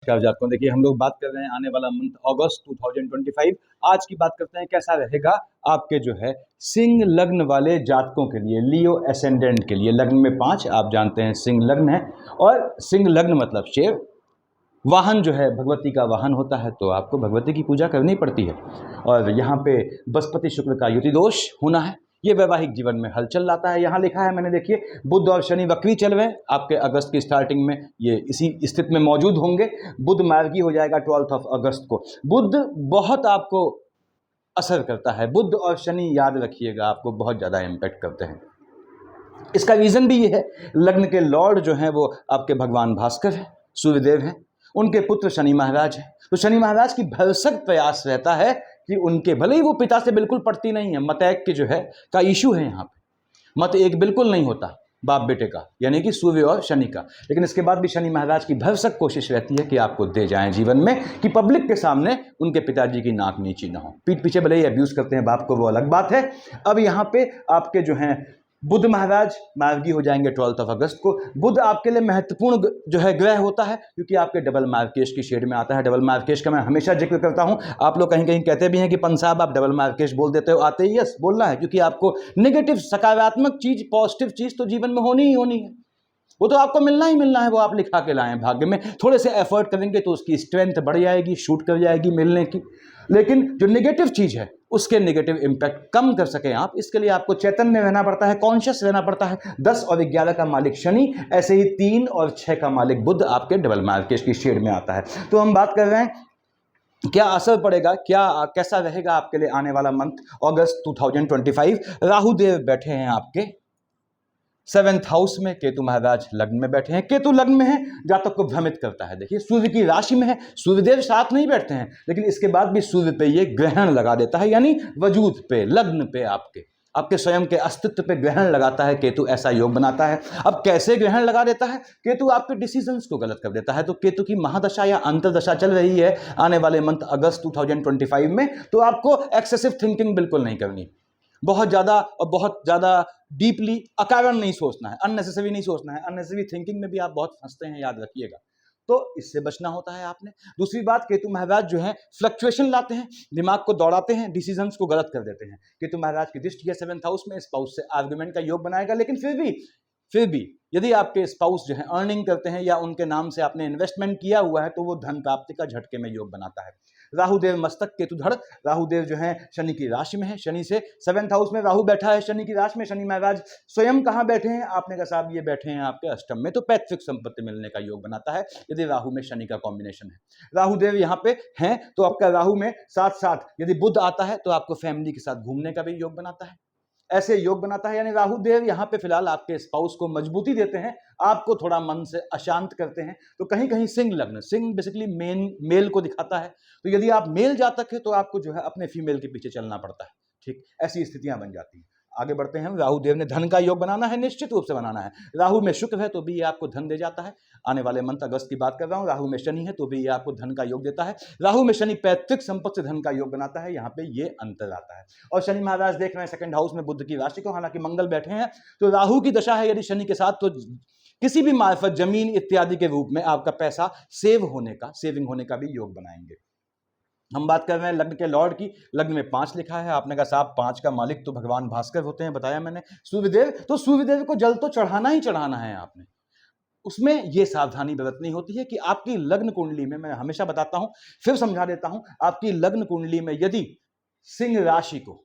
नमस्कार जातकों, देखिए हम लोग बात कर रहे हैं आने वाला मंथ अगस्त 2025। आज की बात करते हैं कैसा रहेगा आपके जो है सिंह लग्न वाले जातकों के लिए, लियो एसेंडेंट के लिए। लग्न में 5 आप जानते हैं सिंह लग्न है, और सिंह लग्न मतलब शेर। वाहन जो है भगवती का वाहन होता है, तो आपको भगवती की पूजा करनी पड़ती है। और यहाँ पे बृहस्पति शुक्र का युति दोष होना है, ये वैवाहिक जीवन में हलचल लाता है। यहाँ लिखा है मैंने, देखिए बुध और शनि वक्री चल रहे हैं आपके अगस्त की स्टार्टिंग में, ये इसी स्थिति में मौजूद होंगे। बुध मार्गी हो जाएगा 12 अगस्त को। बुध बहुत आपको असर करता है, बुध और शनि याद रखिएगा आपको बहुत ज़्यादा इम्पैक्ट करते हैं। इसका रीज़न भी ये है, लग्न के लॉर्ड जो हैं वो आपके भगवान भास्कर हैं, सूर्यदेव हैं, उनके पुत्र शनि महाराज हैं। तो शनि महाराज की भरसक प्रयास रहता है कि उनके, भले ही वो पिता से बिल्कुल पड़ती नहीं है, मतैक के जो है का इशू है यहाँ पे, मत एक बिल्कुल नहीं होता बाप बेटे का, यानी कि सूर्य और शनि का। लेकिन इसके बाद भी शनि महाराज की भरसक कोशिश रहती है कि आपको दे जाएं जीवन में, कि पब्लिक के सामने उनके पिताजी की नाक नीची ना हो। पीठ पीछे भले ही अब्यूज करते हैं बाप को, वो अलग बात है। अब यहाँ पे आपके जो हैं बुध महाराज मार्गी हो जाएंगे 12 अगस्त को। बुध आपके लिए महत्वपूर्ण जो है ग्रह होता है, क्योंकि आपके डबल मार्केश की शेड में आता है। डबल मार्केश का मैं हमेशा जिक्र करता हूं, आप लोग कहीं कहीं कहते भी हैं कि पंत साहब आप डबल मार्केश बोल देते हो, आते ही यस बोलना है, क्योंकि आपको नेगेटिव सकारात्मक चीज, पॉजिटिव चीज तो जीवन में होनी ही होनी है। वो तो आपको मिलना ही मिलना है, वो आप लिखा के लाएं भाग्य में। थोड़े से एफर्ट करेंगे तो उसकी स्ट्रेंथ बढ़ जाएगी, शूट कर जाएगी मिलने की। लेकिन जो नेगेटिव चीज है उसके नेगेटिव इंपैक्ट कम कर सकें आप, इसके लिए आपको चैतन्य रहना पड़ता है, कॉन्शियस रहना पड़ता है। 10 और 11 का मालिक शनि, ऐसे ही 3 और 6 का मालिक बुध आपके डबल मार्केश की शेड में आता है। तो हम बात कर रहे हैं क्या असर पड़ेगा, क्या कैसा रहेगा आपके लिए आने वाला मंथ अगस्त 2025। राहु देव बैठे हैं आपके 7th हाउस में, केतु महाराज लग्न में बैठे हैं। केतु लग्न में है, जातक को भ्रमित करता है। देखिए सूर्य की राशि में है, सूर्यदेव साथ नहीं बैठते हैं, लेकिन इसके बाद भी सूर्य पे ये ग्रहण लगा देता है, यानी वजूद पे, लग्न पे, आपके स्वयं के अस्तित्व पे ग्रहण लगाता है केतु, ऐसा योग बनाता है। अब कैसे ग्रहण लगा देता है? केतु आपके डिसीजंस को गलत कर देता है। तो केतु की महादशा या अंतरदशा चल रही है आने वाले मंथ अगस्त 2025 में, तो आपको एक्सेसिव थिंकिंग बिल्कुल नहीं करनी, बहुत ज़्यादा डीपली अकारण नहीं सोचना है, अननेसेसरी नहीं सोचना है। अननेसेसरी थिंकिंग में भी आप बहुत फंसते हैं, याद रखिएगा। तो इससे बचना होता है आपने। दूसरी बात, केतु महाराज जो है फ्लक्चुएशन लाते हैं, दिमाग को दौड़ाते हैं, डिसीजंस को गलत कर देते हैं। केतु महाराज की दृष्टि है 7th हाउस में, स्पाउस से आर्गुमेंट का योग बनाएगा। लेकिन फिर भी यदि आपके स्पाउस जो है अर्निंग करते हैं या उनके नाम से आपने इन्वेस्टमेंट किया हुआ है, तो वो धन प्राप्ति का झटके में योग बनाता है। राहुदेव मस्तक केतु धड़, राहुदेव जो है शनि की राशि में है, शनि से 7th हाउस में राहु बैठा है शनि की राशि में। शनि महाराज स्वयं कहां बैठे हैं? आपने कहा साहब ये बैठे हैं आपके अष्टम में, तो पैतृक संपत्ति मिलने का योग बनाता है यदि राहु में शनि का कॉम्बिनेशन है। राहुदेव यहाँ पे हैं तो आपका राहु में साथ साथ यदि बुध आता है तो आपको फैमिली के साथ घूमने का भी योग बनाता है, ऐसे योग बनाता है। यानी राहु देव यहाँ पे फिलहाल आपके स्पाउस को मजबूती देते हैं, आपको थोड़ा मन से अशांत करते हैं। तो कहीं कहीं सिंह लग्न, सिंह बेसिकली मेल को दिखाता है, तो यदि आप मेल जातक है तो आपको जो है अपने फीमेल के पीछे चलना पड़ता है। ठीक, ऐसी स्थितियां बन जाती हैं। आगे बढ़ते हैं। राहु देव ने धन का योग बनाना है, निश्चित रूप से बनाना है। राहु में शुक्र है तो भी ये आपको धन दे जाता है। आने वाले मंथ अगस्त की बात कर रहा हूं। राहु में शनि है तो भी ये आपको धन का योग देता है। राहु में शनि पैतृक संपत्ति से धन का योग बनाता है, यहाँ पे ये अंतर आता है। और शनि महाराज देख रहे हैं 2nd हाउस में बुध की राशि को, हालांकि मंगल बैठे हैं। तो राहु की दशा है यदि शनि के साथ, तो किसी भी मार्फत जमीन इत्यादि के रूप में आपका पैसा सेविंग होने का भी योग बनाएंगे। हम बात कर रहे हैं लग्न के लॉर्ड की। लग्न में 5 लिखा है, आपने कहा साहब 5 का मालिक तो भगवान भास्कर होते हैं, बताया मैंने, सूर्यदेव। तो सूर्यदेव को जल तो चढ़ाना ही चढ़ाना है आपने। उसमें यह सावधानी बरतनी होती है कि आपकी लग्न कुंडली में, मैं हमेशा बताता हूं, फिर समझा देता हूं, आपकी लग्न कुंडली में यदि सिंह राशि को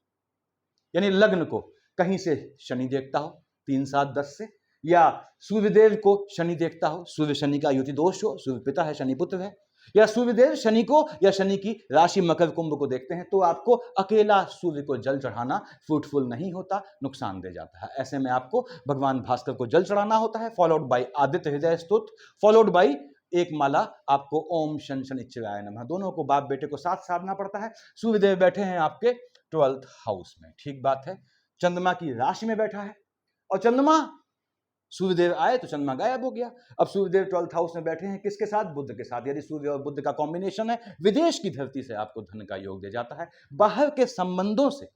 यानी लग्न को कहीं से शनि देखता हो 3, 7, 10 से, या सूर्यदेव को शनि देखता हो, सूर्य शनि का युति दोष हो, सूर्य पिता है शनि पुत्र है, या सूर्यदेव शनि को या शनि की राशि मकर कुंभ को देखते हैं, तो आपको अकेला सूर्य को जल चढ़ाना फ्रूटफुल नहीं होता, नुकसान दे जाता है। ऐसे में आपको भगवान भास्कर को जल चढ़ाना होता है, फॉलोड बाय आदित्य हृदय स्तोत्र, फॉलोड बाय एक माला आपको ओम शन शनिश्चराय नमः, दोनों को बाप बेटे को साथ साधना पड़ता है। सूर्यदेव बैठे हैं आपके 12th हाउस में, ठीक बात है। चंद्रमा की राशि में बैठा है, और चंद्रमा, सूर्यदेव आए तो चंद्रमा गायब हो गया। अब सूर्यदेव 12th हाउस में बैठे हैं किसके साथ? बुध के साथ। यदि सूर्य और बुध का कॉम्बिनेशन है, विदेश की धरती से आपको धन का योग दे जाता है, बाहर के संबंधों से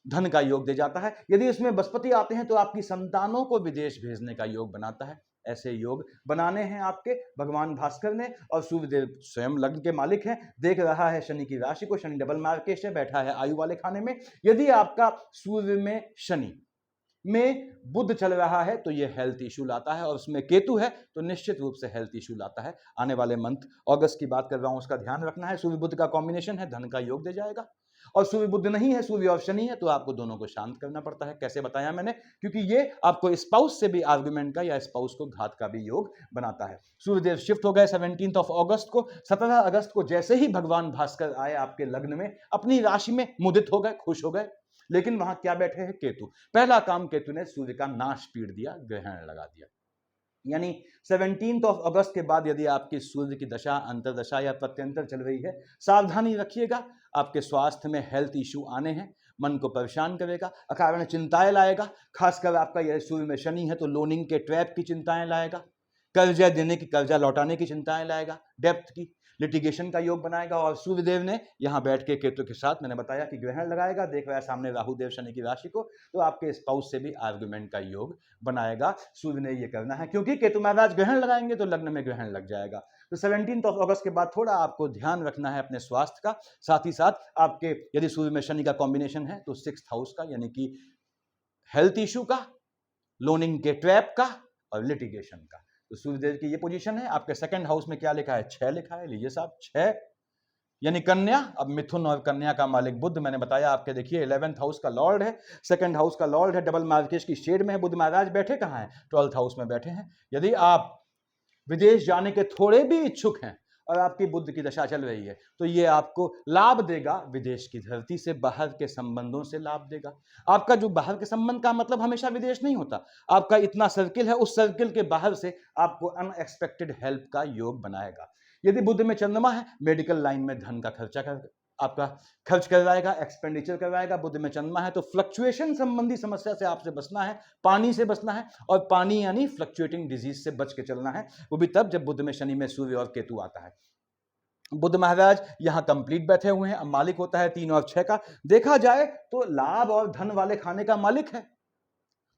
धन का योग दे जाता है। यदि इसमें बृहस्पति आते हैं तो आपकी संतानों को विदेश भेजने का योग बनाता है। ऐसे योग बनाने हैं आपके भगवान भास्कर ने। और सूर्यदेव स्वयं लग्न के मालिक हैं, देख रहा है शनि की राशि को, शनि डबल मार्केश है, बैठा है आयु वाले खाने में। यदि आपका सूर्य में शनि में बुध चल रहा है तो ये हेल्थ इशू लाता है, और उसमें केतु है तो निश्चित रूप से हेल्थ इशू लाता है। आने वाले मंथ अगस्त की बात कर रहा हूं, उसका ध्यान रखना है। सूर्य बुध का कॉम्बिनेशन है, धन का योग दे जाएगा। और सूर्य बुध नहीं है, सूर्य और शनि है, तो आपको दोनों को शांत करना पड़ता है। कैसे बताया मैंने, क्योंकि ये आपको स्पाउस से भी आर्गुमेंट का या स्पाउस को घात का भी योग बनाता है। सूर्यदेव शिफ्ट हो गए 17 अगस्त को। 17 अगस्त को जैसे ही भगवान भास्कर आए आपके लग्न में, अपनी राशि में मुदित हो गए, खुश हो गए। लेकिन वहां क्या बैठे हैं, केतु। पहला काम केतु ने सूर्य का नाश पीड़ दिया, ग्रहण लगा दिया। यानी 17 अगस्त के बाद यदि आपकी सूर्य की दशा, अंतरदशा या प्रत्यंतर चल रही है, सावधानी रखिएगा। आपके स्वास्थ्य में हेल्थ इशू आने हैं, मन को परेशान करेगा, अकारण चिंताएं लाएगा। खासकर आपका यह सूर्य में शनि है तो लोनिंग के ट्रैप की चिंताएं लाएगा, कर्जा देने की, कर्जा लौटाने की चिंताएं लाएगा, डेप्थ की, लिटिगेशन का योग बनाएगा। और सूर्यदेव ने यहां बैठ के केतु के साथ मैंने बताया कि ग्रहण लगाएगा, देख रहा है सामने राहु देव शनि की राशि को, तो आपके स्पाउस से भी आर्गुमेंट का योग बनाएगा। सूर्य ने ये करना है, क्योंकि केतु महाराज ग्रहण लगाएंगे तो लग्न में ग्रहण लग जाएगा। तो 17 अगस्त के बाद थोड़ा आपको ध्यान रखना है अपने स्वास्थ्य का। साथ ही साथ आपके यदि सूर्य में शनि का कॉम्बिनेशन है तो 6th हाउस का, यानी कि हेल्थ इशू का, लोनिंग के ट्रैप का और लिटिगेशन का। तो सूर्यदेव की ये पोजीशन है। आपके 2nd हाउस में क्या लिखा है, 6 लिखा है, लीजिए साहब 6 यानी कन्या। अब मिथुन और कन्या का मालिक बुध, मैंने बताया आपके, देखिए 11th हाउस का लॉर्ड है, 2nd हाउस का लॉर्ड है, डबल मार्केश की शेड में है। बुध महाराज बैठे कहाँ हैं, 12th हाउस में बैठे हैं। यदि आप विदेश जाने के थोड़े भी इच्छुक हैं और आपकी बुध की दशा चल रही है तो ये आपको लाभ देगा, विदेश की धरती से बाहर के संबंधों से लाभ देगा। आपका जो बाहर के संबंध का मतलब हमेशा विदेश नहीं होता, आपका इतना सर्किल है, उस सर्किल के बाहर से आपको अनएक्सपेक्टेड हेल्प का योग बनाएगा। यदि बुध में चंद्रमा है, मेडिकल लाइन में धन का आपका खर्च करवाएगा, एक्सपेंडिचर करवाएगा। बुध में चंद्रमा है तो फ्लक्चुएशन संबंधी समस्या से आपसे बचना है, पानी से बचना है, और पानी यानी फ्लक्चुएटिंग डिजीज से बच के चलना है, वो भी तब जब बुध में शनि में सूर्य और केतु आता है। बुध महाराज यहां कंप्लीट बैठे हुए हैं। अब मालिक होता है 3 और 6 का। देखा जाए तो लाभ और धन वाले खाने का मालिक है,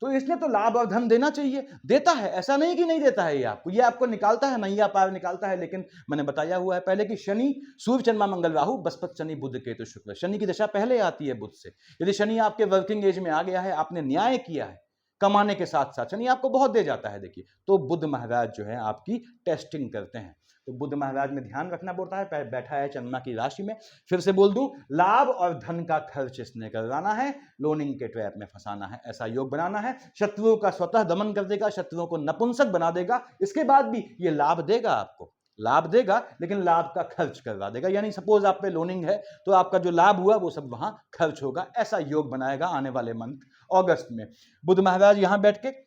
तो इसने तो लाभ और धन देना चाहिए, देता है, ऐसा नहीं कि नहीं देता है। ये आपको निकालता है, नैया पार निकालता है। लेकिन मैंने बताया हुआ है पहले कि शनि, सूर्य चंद्रमा मंगल राहु, बृहस्पति शनि बुध केतु शुक्र, शनि की दशा पहले आती है बुध से। यदि शनि आपके वर्किंग एज में आ गया है, आपने न्याय किया है, कमाने के साथ साथ शनि आपको बहुत दे जाता है, देखिए, तो बुध महाराज जो है आपकी टेस्टिंग करते हैं। तो बुध महाराज में ध्यान रखना पड़ता है, बैठा है चंद्रमा की राशि में। फिर से बोल दूं, लाभ और धन का खर्च इसने करवाना है, लोनिंग के ट्रैप में फंसाना है, ऐसा योग बनाना है। शत्रुओं का स्वतः दमन कर देगा, शत्रुओं को नपुंसक बना देगा। इसके बाद भी ये लाभ देगा, आपको लाभ देगा, लेकिन लाभ का खर्च करवा देगा। यानी सपोज आप पे लोनिंग है तो आपका जो लाभ हुआ वो सब वहां खर्च होगा, ऐसा योग बनाएगा आने वाले मंथ अगस्त में। बुध महाराज यहां बैठ के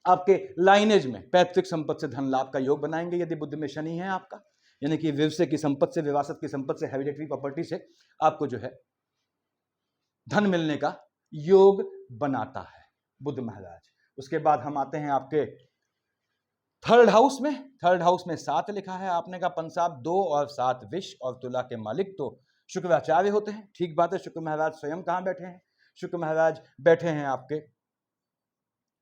आपके लाइनेज में पैतृक संपत्ति से धन लाभ का योग बनाएंगे। यदि बुध में शनि है आपका, यानी कि विवसे की संपत्ति से, विरासत की संपत्ति से, हेरिडेटरी प्रॉपर्टी से आपको जो है धन मिलने का योग बनाता है बुध महाराज। उसके बाद हम आते हैं आपके 3rd हाउस में। 3rd हाउस में 7 लिखा है, आपने कहा पंसाब 2 और 7 विष और तुला के मालिक तो शुक्राचार्य होते हैं। ठीक बात है, शुक्र महाराज स्वयं कहां बैठे हैं, शुक्र महाराज बैठे हैं आपके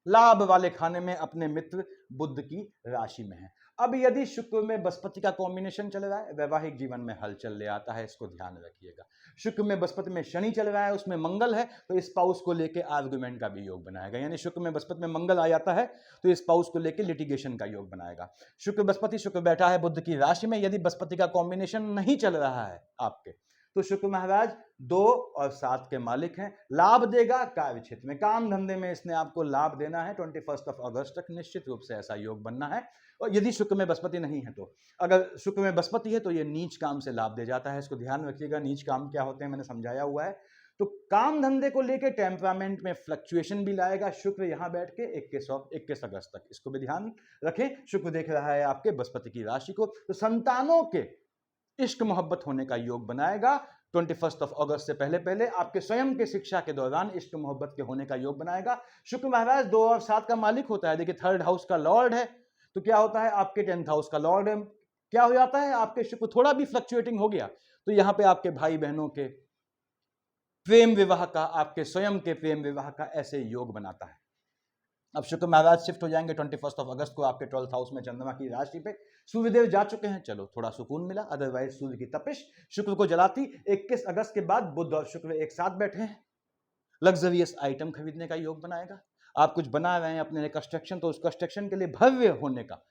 लाभ वाले खाने में, अपने मित्र बुध की राशि में है। अब यदि शुक्र में बृहस्पति का कॉम्बिनेशन चल रहा है, वैवाहिक जीवन में हलचल ले आता है, इसको ध्यान रखिएगा। शुक्र में बृहस्पति में शनि चल रहा है, उसमें मंगल है, तो स्पाउस को लेके आर्गुमेंट का भी योग बनाएगा। यानी शुक्र में बृहस्पति में मंगल आ जाता है तो स्पाउस को लेके लिटिगेशन का योग बनाएगा। शुक्र बृहस्पति, शुक्र बैठा है बुध की राशि में। यदि बृहस्पति का कॉम्बिनेशन नहीं चल रहा है आपके, तो शुक्र महाराज 2 और 7 के मालिक हैं, लाभ देगा कार्य क्षेत्र में, काम धंधे में इसने आपको लाभ देना है। 21 अगस्त तक निश्चित रूप से ऐसा योग बनना है। और यदि शुक्र में बृहस्पति नहीं है तो, अगर शुक्र में बृहस्पति है तो ये नीच काम से लाभ दे जाता है, इसको ध्यान रखिएगा। नीच काम क्या होते हैं मैंने समझाया हुआ है। तो काम धंधे को लेकर टेम्परामेंट में फ्लक्चुएशन भी लाएगा शुक्र यहां बैठ के 21 अगस्त तक, इसको भी ध्यान रखें। शुक्र देख रहा है आपके बृहस्पति की राशि को, तो संतानों के इश्क मोहब्बत होने का योग बनाएगा। 21 अगस्त से पहले पहले आपके स्वयं के शिक्षा के दौरान इश्क मोहब्बत के होने का योग बनाएगा। शुक्र महाराज 2 और 7 का मालिक होता है, देखिए 3rd हाउस का लॉर्ड है, तो क्या होता है आपके 10th हाउस का लॉर्ड है। क्या हो जाता है, आपके शुक्र थोड़ा भी फ्लक्चुएटिंग हो गया तो यहां पे आपके भाई बहनों के प्रेम विवाह का, आपके स्वयं के प्रेम विवाह का ऐसे योग बनाता है। अब शुक्र महाराज शिफ्ट हो जाएंगे 21 अगस्त को आपके 12th हाउस में चंद्रमा की राशि पे। सूर्यदेव जा चुके हैं, चलो थोड़ा सुकून मिला, अदरवाइज सूर्य की तपिश शुक्र को जलाती। 21 अगस्त के बाद बुध और शुक्र एक साथ बैठे हैं। लग्जरियस आइटम खरीदने का योग बनाएगा। आप कुछ बना रहे हैं अपने लिए कंस्ट्रक्शन, तो उस कंस्ट्रक्शन के लिए भव्य होने का,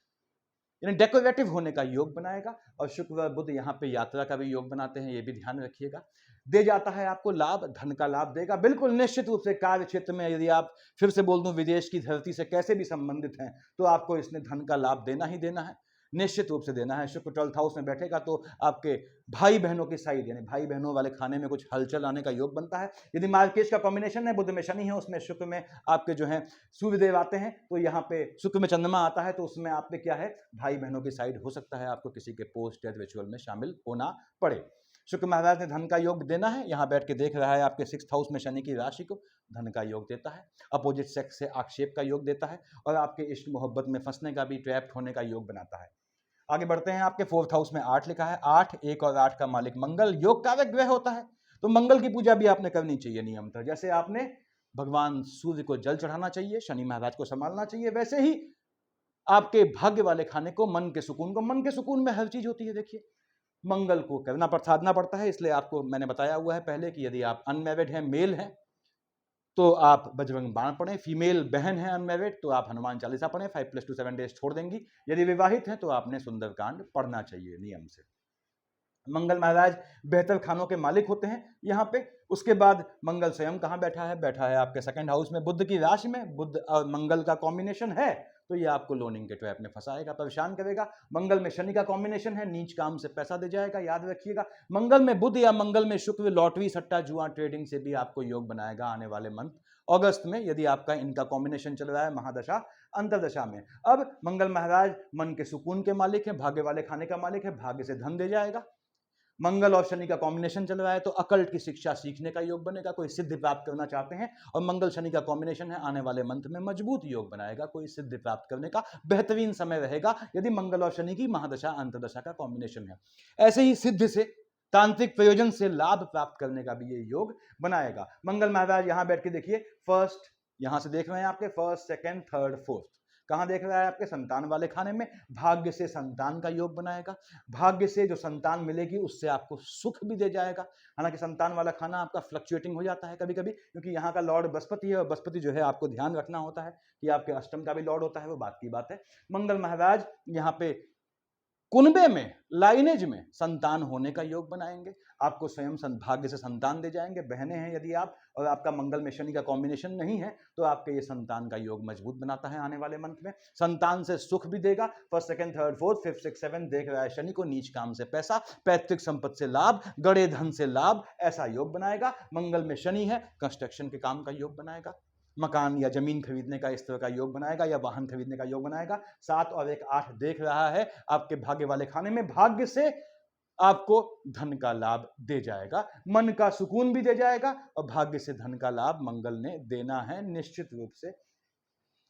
यानी डेकोरेटिव होने का योग बनाएगा। और शुक्र और बुध यहाँ पे यात्रा का भी योग बनाते हैं, ये भी ध्यान रखिएगा। दे जाता है आपको लाभ, धन का लाभ देगा बिल्कुल निश्चित रूप से। कार्य क्षेत्र में यदि आप, फिर से बोल दूं, विदेश की धरती से कैसे भी संबंधित हैं, तो आपको इसने धन का लाभ देना ही देना है, निश्चित रूप से देना है। शुक्र 12th हाउस में बैठेगा तो आपके भाई बहनों की साइड, यानी भाई बहनों वाले खाने में कुछ हलचल आने का योग बनता है। यदि मार्केश का कॉम्बिनेशन है, बुध में शनि है, उसमें शुक्र में आपके जो है सूर्यदेव आते हैं, तो यहाँ पे शुक्र में चंद्रमा आता है, तो उसमें आप पे क्या है, भाई बहनों की साइड हो सकता है आपको किसी के पोस्ट डेथ रिचुअल में शामिल होना पड़े। शुक्र महाराज ने धन का योग देना है, यहाँ बैठ के देख रहा है आपके 6th हाउस में शनि की राशि को, धन का योग देता है। अपोजिट सेक्स से आक्षेप का योग देता है, और आपके इश्क मोहब्बत में फंसने का भी, ट्रैप्ड होने का योग बनाता है। आगे बढ़ते हैं, आपके 4th हाउस में 8 लिखा है। 8, 1 और 8 का मालिक मंगल योग कारक ग्रह होता है, तो मंगल की पूजा भी आपने करनी चाहिए नियमतः। जैसे आपने भगवान सूर्य को जल चढ़ाना चाहिए, शनि महाराज को संभालना चाहिए, वैसे ही आपके भाग्य वाले खाने को, मन के सुकून में हर चीज होती है। देखिए, मंगल को करना साधना पड़ता है, इसलिए आपको मैंने बताया हुआ है पहले कि यदि आप अनमैरिड हैं, मेल हैं, तो आप बजरंग बाण पढ़ें। फीमेल बहन है अनमैरिड, तो आप हनुमान चालीसा पढ़ें, 5+2 7 डेज छोड़ देंगी। यदि विवाहित हैं तो आपने सुंदरकांड पढ़ना चाहिए नियम से। मंगल महाराज बेहतर खानों के मालिक होते हैं यहाँ पे। उसके बाद मंगल स्वयं कहाँ बैठा है, बैठा है आपके 2nd हाउस में, बुध की राशि में। बुध और मंगल का कॉम्बिनेशन है, तो ये आपको लोनिंग के ट्रैप में फंसाएगा, परेशान करेगा। मंगल में शनि का कॉम्बिनेशन है, नीच काम से पैसा दे जाएगा, याद रखिएगा। मंगल में बुध या मंगल में शुक्र लॉटरी, सट्टा, जुआ, ट्रेडिंग से भी आपको योग बनाएगा आने वाले मंथ अगस्त में, यदि आपका इनका कॉम्बिनेशन चल रहा है महादशा अंतरदशा में। अब मंगल महाराज मन के सुकून के मालिक है, भाग्य वाले खाने का मालिक है, भाग्य से धन दे जाएगा। मंगल और शनि का कॉम्बिनेशन चल रहा है, तो अकल्ट की शिक्षा सीखने का योग बनेगा, कोई सिद्धि प्राप्त करना चाहते हैं, और मंगल शनि का कॉम्बिनेशन है, आने वाले मंथ में मजबूत योग बनाएगा, कोई सिद्धि प्राप्त करने का बेहतरीन समय रहेगा यदि मंगल और शनि की महादशा अंतरदशा का कॉम्बिनेशन है। ऐसे ही सिद्धि से, तांत्रिक प्रयोजन से लाभ प्राप्त करने का भी ये योग बनाएगा। मंगल महाराज यहां बैठ के देखिए, फर्स्ट, यहां से देख रहे हैं आपके 1st, 2nd, 3rd, 4th, कहां देख रहा है, आपके संतान वाले खाने में। भाग्य से संतान का योग बनाएगा, भाग्य से जो संतान मिलेगी उससे आपको सुख भी दे जाएगा। हालांकि संतान वाला खाना आपका फ्लक्चुएटिंग हो जाता है कभी कभी, क्योंकि यहाँ का लॉर्ड बृहस्पति है, और बृहस्पति जो है आपको ध्यान रखना होता है कि आपके अष्टम का भी लॉर्ड होता है, वो बात की बात है। मंगल महाराज यहाँ पे कुनबे में, लाइनेज में संतान होने का योग बनाएंगे, आपको स्वयं भाग्य से संतान दे जाएंगे। बहनें हैं यदि आप, और आपका मंगल में शनि का कॉम्बिनेशन नहीं है, तो आपके ये संतान का योग मजबूत बनाता है आने वाले मंथ में। संतान से सुख भी देगा। 1st, 2nd, 3rd, 4th, 5th, 6th, 7th देख रहा है शनि को, नीच काम से पैसा, पैतृक संपत्ति से लाभ, गड़े धन से लाभ, ऐसा योग बनाएगा। मंगल में शनि है, कंस्ट्रक्शन के काम का योग बनाएगा, मकान या जमीन खरीदने का इस तरह का योग बनाएगा, या वाहन खरीदने का योग बनाएगा। 7 और 1, 8 देख रहा है आपके भाग्य वाले खाने में, भाग्य से आपको धन का लाभ दे जाएगा, मन का सुकून भी दे जाएगा, और भाग्य से धन का लाभ मंगल ने देना है निश्चित रूप से।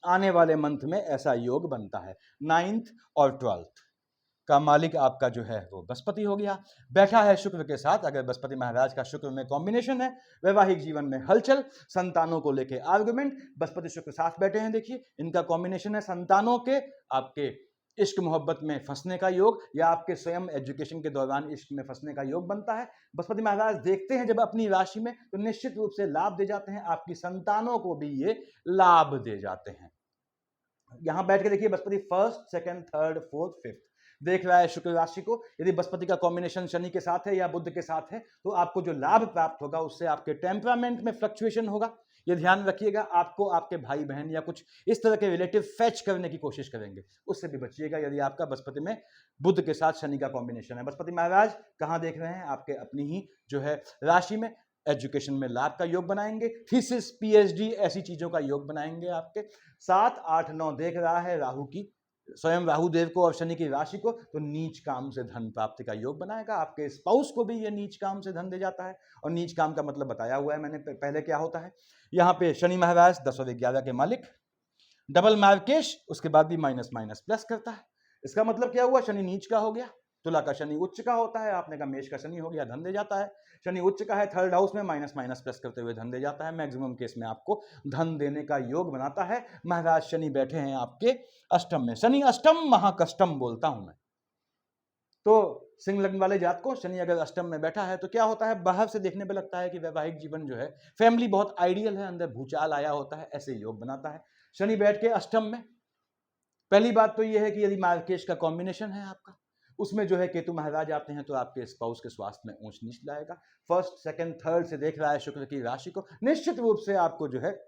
आने वाले मंथ में ऐसा योग बनता है। 9th और 12th का मालिक आपका जो है वो बृहस्पति हो गया, बैठा है शुक्र के साथ। अगर बृहस्पति महाराज का शुक्र में कॉम्बिनेशन है, वैवाहिक जीवन में हलचल, संतानों को लेके आर्गुमेंट, बृहस्पति शुक्र साथ बैठे हैं, देखिए इनका कॉम्बिनेशन है, संतानों के, आपके इश्क मोहब्बत में फंसने का योग, या आपके स्वयं एजुकेशन के दौरान इश्क में फंसने का योग बनता है। बृहस्पति महाराज देखते हैं जब अपनी राशि में, तो निश्चित रूप से लाभ दे जाते हैं, आपकी संतानों को भी ये लाभ दे जाते हैं। यहां बैठ के देखिए, Brihaspati 1st, 2nd, 3rd, 4th, 5th देख रहा है शुक्र राशि को। यदि बृहस्पति का कॉम्बिनेशन शनि के साथ है या बुध के साथ है, तो आपको जो लाभ प्राप्त होगा उससे आपके टेम्परामेंट में फ्लक्चुएशन होगा, ये ध्यान रखिएगा। आपको आपके भाई बहन या कुछ इस तरह के रिलेटिव फेच करने की कोशिश करेंगे, उससे भी बचिएगा यदि आपका बृहस्पति में बुध के साथ शनि का कॉम्बिनेशन है। बृहस्पति महाराज कहां देख रहे हैं, आपके अपनी ही जो है राशि में। एजुकेशन में लाभ का योग बनाएंगे, थीसिस, पीएचडी ऐसी चीजों का योग बनाएंगे आपके। 7, 8, 9 देख रहा है राहु की, स्वयं राहु देव को और शनि की राशि को, तो नीच काम से धन प्राप्ति का योग बनाएगा। आपके स्पाउस को भी ये नीच काम से धन दे जाता है, और नीच काम का मतलब बताया हुआ है मैंने पहले क्या होता है। यहाँ पे शनि महाराज 10 और 11 के मालिक, डबल मार्केश, उसके बाद भी माइनस माइनस प्लस करता है। इसका मतलब क्या हुआ, शनि नीच का हो गया, तुला का शनि उच्च का होता है, आपने कहा मेष का शनि हो गया, धन दे जाता है। शनि उच्च का है, थर्ड हाउस में माइनस माइनस प्लस करते हुए धन दे जाता है, मैक्सिमम केस में आपको धन देने का योग बनाता है। महाराज शनि बैठे हैं आपके अष्टम में, शनि अष्टम महाकष्टम बोलता हूं मैं। तो सिंह लग्न वाले जात को शनि अगर अष्टम में बैठा है तो क्या होता है, बाहर से देखने पे लगता है कि वैवाहिक जीवन जो है, फैमिली बहुत आइडियल है, अंदर भूचाल आया होता है, ऐसे योग बनाता है शनि बैठ के अष्टम में। पहली बात तो यह है कि यदि मार्केश का कॉम्बिनेशन है आपका, उसमें जो है केतु महाराज आते हैं तो आपके स्पाउस के स्वास्थ्य में ऊंच नीच लाएगा। फर्स्ट सेकंड थर्ड से देख रहा है शुक्र की राशि को, निश्चित रूप से आपको जो है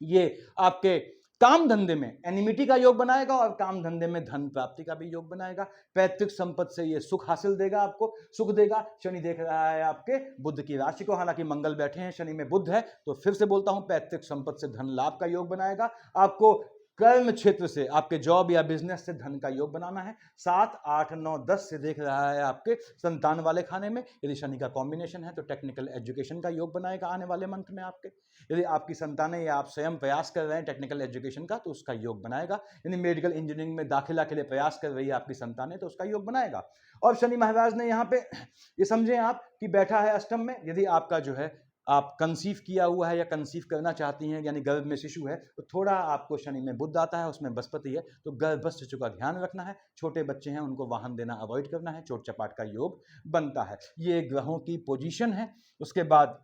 ये आपके काम धंधे में एनिमिटी का योग बनाएगा और काम धंधे में धन प्राप्ति का भी योग बनाएगा। पैतृक संपत्ति से ये सुख हासिल देगा, आपको सुख देगा। शनि देख रहा है आपके बुध की राशि को, हालांकि मंगल बैठे हैं, शनि में बुध है, तो फिर से बोलता हूं पैतृक संपत्ति से धन लाभ का योग बनाएगा। आपको कर्म क्षेत्र से, आपके जॉब या बिजनेस से धन का योग बनाना है। 7 8 9 10 से देख रहा है आपके संतान वाले खाने में, यदि शनि का कॉम्बिनेशन है तो टेक्निकल एजुकेशन का योग बनाएगा आने वाले मंथ में आपके। यदि आपकी संतानें या आप स्वयं प्रयास कर रहे हैं टेक्निकल एजुकेशन का तो उसका योग बनाएगा। यदि मेडिकल इंजीनियरिंग में दाखिला के लिए प्रयास कर रही है आपकी संतानें तो उसका योग बनाएगा। और शनि महाराज ने यहाँ पे ये समझे आप कि बैठा है अष्टम में, यदि आपका जो है आप कंसीव किया हुआ है या कंसीव करना चाहती हैं, यानी गर्भ में शिशु है, तो थोड़ा आपको शनि में बुध आता है, उसमें बृहस्पति है, तो गर्भस्थ शिशु का ध्यान रखना है। छोटे बच्चे हैं उनको वाहन देना अवॉइड करना है, चोट चपाट का योग बनता है। ये ग्रहों की पोजीशन है। उसके बाद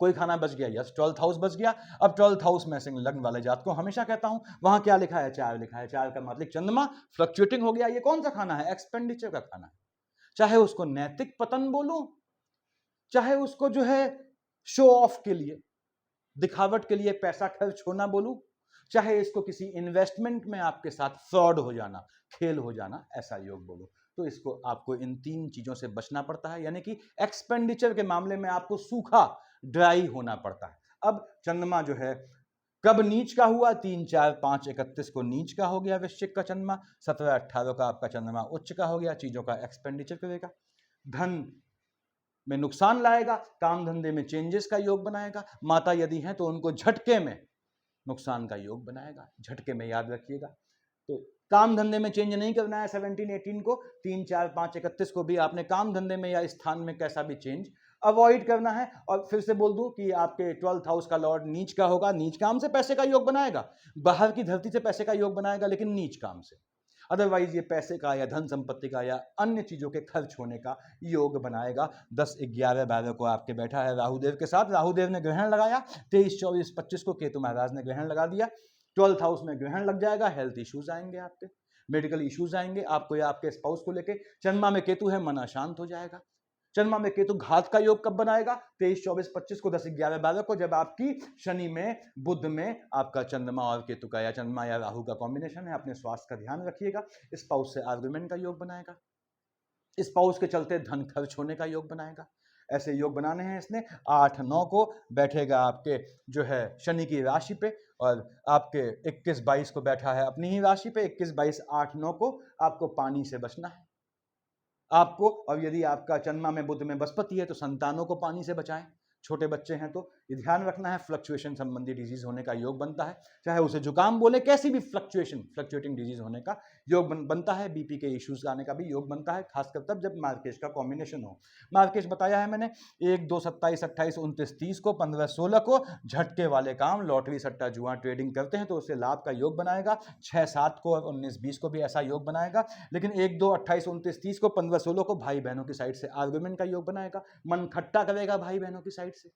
कोई खाना बच गया, यस 12th हाउस बच गया। अब 12th हाउस में सिंह लग्न वाले जात को हमेशा कहता हूं, वहां क्या लिखा है, 4 लिखा है। 4 का मतलब चंद्रमा फ्लक्चुएटिंग हो गया। ये कौन सा खाना है, एक्सपेंडिचर का खाना है। चाहे उसको नैतिक पतन बोलूं, चाहे उसको जो है शो ऑफ के लिए, दिखावट के लिए पैसा खर्च होना बोलूं, चाहे इसको किसी इन्वेस्टमेंट में आपके साथ फ्रॉड हो जाना, खेल हो जाना, ऐसा योग बोलूं, तो इसको आपको इन 3 चीजों से बचना पड़ता है। यानी कि एक्सपेंडिचर के मामले में आपको सूखा, ड्राई होना पड़ता है। अब चंद्रमा जो है कब नीच का हुआ, 3 4 5 31 को नीच का हो गया वृश्चिक का चंद्रमा, 17 18 का आपका चंद्रमा उच्च का हो गया, चीजों का एक्सपेंडिचर करेगा, धन में नुकसान लाएगा, काम धंधे में चेंजेस का योग बनाएगा। माता यदि हैं तो उनको झटके में नुकसान का योग बनाएगा, झटके में याद रखिएगा। तो काम धंधे में चेंज नहीं करना है 17 18 को, 3 4 5 31 को भी आपने काम धंधे में या स्थान में कैसा भी चेंज अवॉइड करना है। और फिर से बोल दूं कि आपके 12th हाउस का लॉर्ड नीच का होगा, नीच काम से पैसे का योग बनाएगा, बाहर की धरती से पैसे का योग बनाएगा, लेकिन नीच काम से। अदरवाइज ये पैसे का या धन संपत्ति का या अन्य चीजों के खर्च होने का योग बनाएगा। 10 11 12 को आपके बैठा है राहुदेव के साथ, राहुदेव ने ग्रहण लगाया, 23 24 25 को केतु महाराज ने ग्रहण लगा दिया। 12th हाउस में ग्रहण लग जाएगा, हेल्थ इश्यूज आएंगे, आपके मेडिकल इश्यूज आएंगे, आपको या आपके स्पाउस को लेके। चंद्रमा में केतु है, मन अशांत हो जाएगा। चंद्रमा में केतु घात का योग कब बनाएगा, 23 24 25 को, 10 11 12 को, जब आपकी शनि में बुध में आपका चंद्रमा और केतु का या चंद्रमा या राहु का कॉम्बिनेशन है। अपने स्वास्थ्य का ध्यान रखिएगा। स्पाउस से आर्गुमेंट का योग बनाएगा, स्पाउस के चलते धन खर्च होने का योग बनाएगा। ऐसे योग बनाने हैं इसने। 8 9 को बैठेगा आपके जो है शनि की राशि पे, और आपके 21 22 को बैठा है अपनी ही राशि पे। 21 22 8 9 को आपको पानी से बचना है आपको। और यदि आपका चंद्रमा में बुध में बृहस्पति है तो संतानों को पानी से बचाएं। छोटे बच्चे हैं तो ये ध्यान रखना है, फ्लक्चुएशन संबंधी डिजीज होने का योग बनता है, चाहे उसे जुकाम बोले, कैसी भी फ्लक्चुएटिंग डिजीज होने का योग बनता है। बीपी के इश्यूज आने का भी योग बनता है, खासकर तब जब मार्केश का कॉम्बिनेशन हो। मार्केश बताया है मैंने, 1 2 27 28 29 30 को, 15 16 को झटके वाले काम, लॉटरी सट्टा जुआ ट्रेडिंग करते हैं तो उससे लाभ का योग बनाएगा। 6 7 को और 19 20 को भी ऐसा योग बनाएगा। लेकिन 1 2 28 29 30 को, 15 16 को भाई बहनों की साइड से आर्गुमेंट का योग बनाएगा, मन खट्टा करेगा भाई बहनों की साइड से,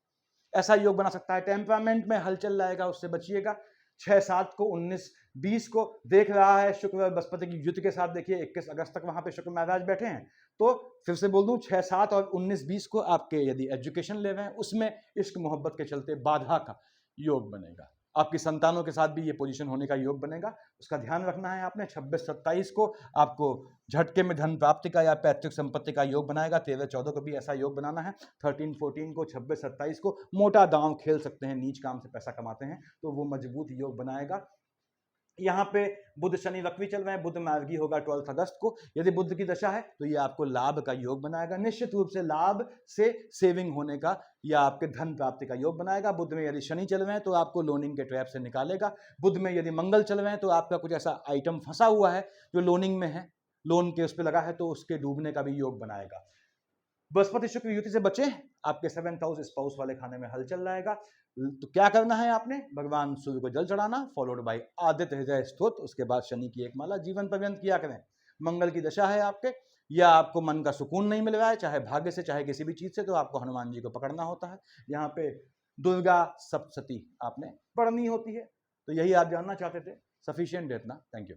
ऐसा योग बना सकता है। टेम्परामेंट में हलचल लाएगा, उससे बचिएगा। 6 7 को, 19 20 को देख रहा है शुक्र और बृहस्पति की युति के साथ। देखिए 21 अगस्त तक वहां पे शुक्र महाराज बैठे हैं। तो फिर से बोल दूं, 6 7 और 19 20 को आपके यदि एजुकेशन ले रहे हैं उसमें इश्क मोहब्बत के चलते बाधा का योग बनेगा। आपकी संतानों के साथ भी ये पोजीशन होने का योग बनेगा, उसका ध्यान रखना है आपने। 26 27 को आपको झटके में धन प्राप्ति का या पैतृक संपत्ति का योग बनाएगा। 13 14 को भी ऐसा योग बनाना है। 13 14 को, 26 27 को मोटा दांव खेल सकते हैं, नीच काम से पैसा कमाते हैं तो वो मजबूत योग बनाएगा। यहाँ पे बुध शनि वक्री चल रहे हैं, बुध मार्गी होगा 12 अगस्त को। यदि बुध की दशा है तो ये आपको लाभ का योग बनाएगा, निश्चित रूप से लाभ से सेविंग होने का या आपके धन प्राप्ति का योग बनाएगा। बुध में यदि शनि चल रहे हैं तो आपको लोनिंग के ट्रैप से निकालेगा। बुध में यदि मंगल चल रहे हैं तो आपका कुछ ऐसा आइटम फंसा हुआ है जो लोनिंग में है, लोन के उस पर लगा है तो उसके डूबने का भी योग बनाएगा। बृहस्पति शुक्र युति से बचे, आपके 7th हाउस स्पाउस वाले खाने में हलचल लाएगा। तो क्या करना है आपने, भगवान सूर्य को जल चढ़ाना, फॉलोड बाय आदित्य हृदय स्तोत्र, उसके बाद शनि की एक माला जीवन पर्यंत किया करें। मंगल की दशा है आपके, या आपको मन का सुकून नहीं मिल रहा है, चाहे भाग्य से चाहे किसी भी चीज से, तो आपको हनुमान जी को पकड़ना होता है। यहाँ पे दुर्गा सप्तशती आपने पढ़नी होती है। तो यही आप जानना चाहते थे, सफिशिएंट इतना। Thank you.